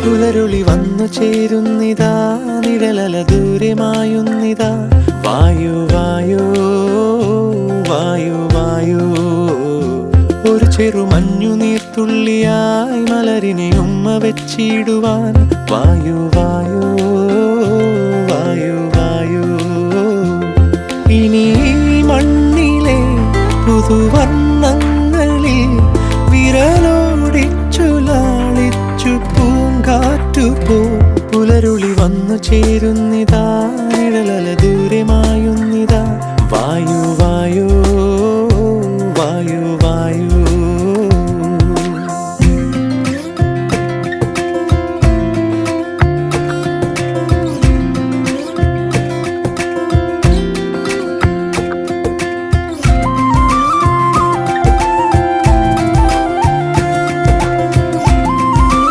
പുലരുളി വന്നു ചേരുന്നിതാ, നിഴലല ദൂരെ മായുന്നിതാ. വായു വായോ വായു വായോ, ഒരു ചെറുമഞ്ഞു നീർത്തുള്ളിയായി മലരിനെ ഉമ്മ വെച്ചിടുവാൻ. വായു വായോ വായു വായോ, ഇനി മണ്ണിലെ പുതുവർണ്ണങ്ങളിൽ വിരലോടിച്ചു ലാളിച്ചു പൂങ്കാറ്റുപോ. പുലരുളി വന്നു ചേരുന്നിതാ,